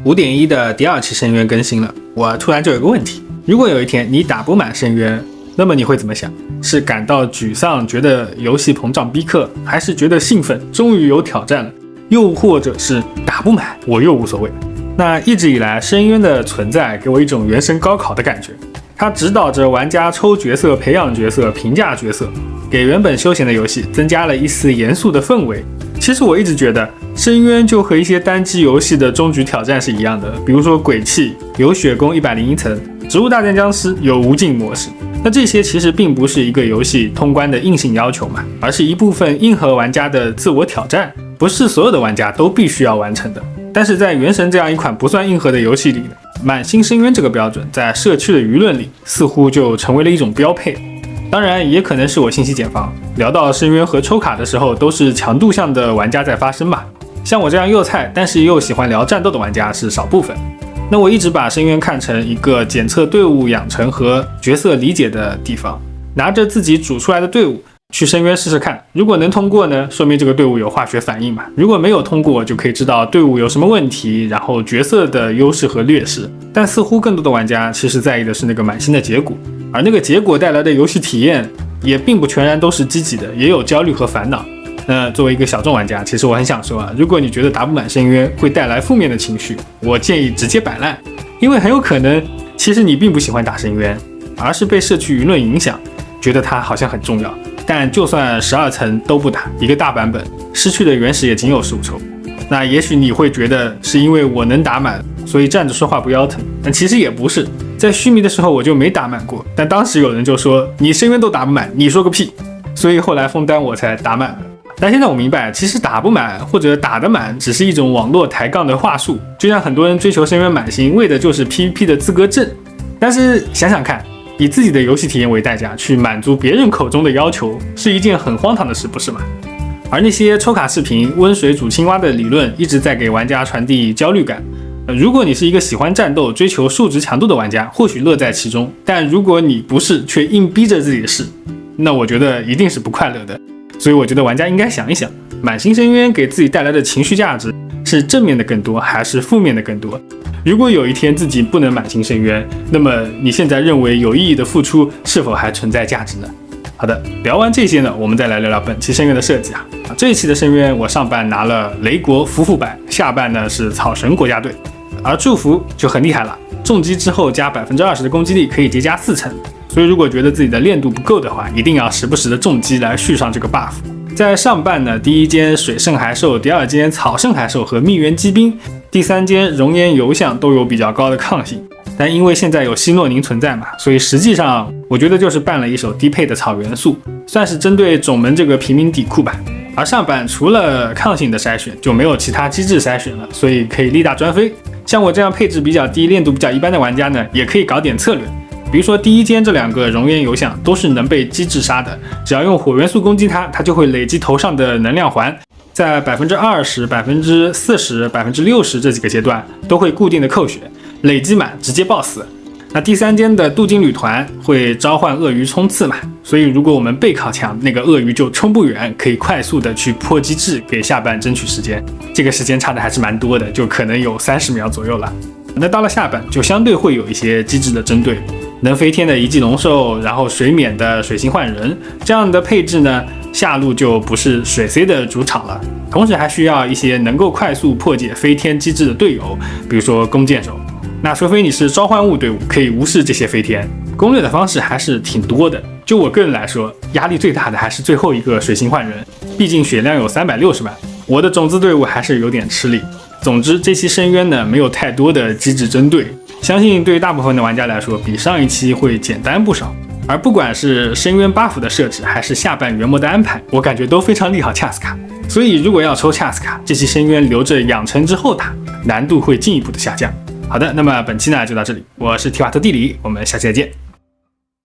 5.1 的第2期深渊更新了，我突然就有个问题：如果有一天你打不满深渊，那么你会怎么想？是感到沮丧，觉得游戏膨胀逼氪，还是觉得兴奋，终于有挑战了？又或者是打不满，我又无所谓？那一直以来，深渊的存在给我一种原神高考的感觉，它指导着玩家抽角色、培养角色、评价角色，给原本休闲的游戏增加了一丝严肃的氛围。其实我一直觉得深渊就和一些单机游戏的终局挑战是一样的，比如说鬼泣有血攻101层，植物大战僵尸有无尽模式。那这些其实并不是一个游戏通关的硬性要求嘛，而是一部分硬核玩家的自我挑战，不是所有的玩家都必须要完成的。但是在原神这样一款不算硬核的游戏里，满星深渊这个标准在社区的舆论里似乎就成为了一种标配。当然也可能是我信息茧房，聊到深渊和抽卡的时候都是强度项的玩家在发声嘛，像我这样又菜但是又喜欢聊战斗的玩家是少部分。那我一直把深渊看成一个检测队伍养成和角色理解的地方，拿着自己组出来的队伍去深渊试试看，如果能通过呢，说明这个队伍有化学反应嘛，如果没有通过，就可以知道队伍有什么问题，然后角色的优势和劣势。但似乎更多的玩家其实在意的是那个满星的结果，而那个结果带来的游戏体验也并不全然都是积极的，也有焦虑和烦恼。那作为一个小众玩家，其实我很想说如果你觉得打不满深渊会带来负面的情绪，我建议直接摆烂，因为很有可能其实你并不喜欢打深渊，而是被社区舆论影响，觉得它好像很重要。但就算12层都不打，一个大版本失去的原始也仅有15抽。那也许你会觉得是因为我能打满，所以站着说话不腰疼，但其实也不是。在须弥的时候我就没打满过，但当时有人就说你深渊都打不满，你说个屁，所以后来枫丹我才打满了。但现在我明白，其实打不满或者打得满只是一种网络抬杠的话术，就像很多人追求深渊满星为的就是 PVP 的资格证。但是想想看，以自己的游戏体验为代价去满足别人口中的要求，是一件很荒唐的事，不是吗？而那些抽卡视频温水煮青蛙的理论一直在给玩家传递焦虑感。如果你是一个喜欢战斗、追求数值强度的玩家，或许乐在其中，但如果你不是，却硬逼着自己试，那我觉得一定是不快乐的。所以我觉得玩家应该想一想，满星深渊给自己带来的情绪价值是正面的更多，还是负面的更多？如果有一天自己不能满星深渊，那么你现在认为有意义的付出是否还存在价值呢？好的，聊完这些呢，我们再来聊聊本期深渊的设计这一期的深渊，我上半拿了雷国夫妇版，下半呢是草神国家队，而祝福就很厉害了，重击之后加 20% 的攻击力可以叠加4层。所以如果觉得自己的练度不够的话，一定要时不时的重击来续上这个 buff。 在上半呢，第一间水圣骸兽，第二间草圣骸兽和蜜源机兵，第三间熔岩油象都有比较高的抗性，但因为现在有希诺宁存在嘛，所以实际上我觉得就是办了一手低配的草元素，算是针对种门这个平民底库吧。而上半除了抗性的筛选就没有其他机制筛选了，所以可以力大专飞。像我这样配置比较低、练度比较一般的玩家呢，也可以搞点策略。比如说第一间这2个熔岩油象都是能被机制杀的，只要用火元素攻击它，它就会累积头上的能量环，在 20%、40%、60%这几个阶段都会固定的扣血，累积满直接爆死。那第三间的镀金旅团会召唤鳄鱼冲刺嘛，所以如果我们背靠墙，那个鳄鱼就冲不远，可以快速的去破机制，给下半争取时间。这个时间差的还是蛮多的，就可能有30秒左右了。那到了下半就相对会有一些机制的针对，能飞天的遗迹龙兽，然后水免的水星幻人，这样的配置呢，下路就不是水 C 的主场了。同时还需要一些能够快速破解飞天机制的队友，比如说弓箭手。那除非你是召唤物队伍，可以无视这些飞天。攻略的方式还是挺多的，就我个人来说，压力最大的还是最后一个水星幻人，毕竟血量有360万，我的种子队伍还是有点吃力。总之这期深渊呢，没有太多的机制针对，相信对大部分的玩家来说比上一期会简单不少。而不管是深渊 buff 的设置还是下半原模的安排，我感觉都非常利好恰斯卡。所以如果要抽恰斯卡，这期深渊留着养成之后打，难度会进一步的下降。好的，那么本期呢就到这里，我是提瓦特地理，我们下期再见。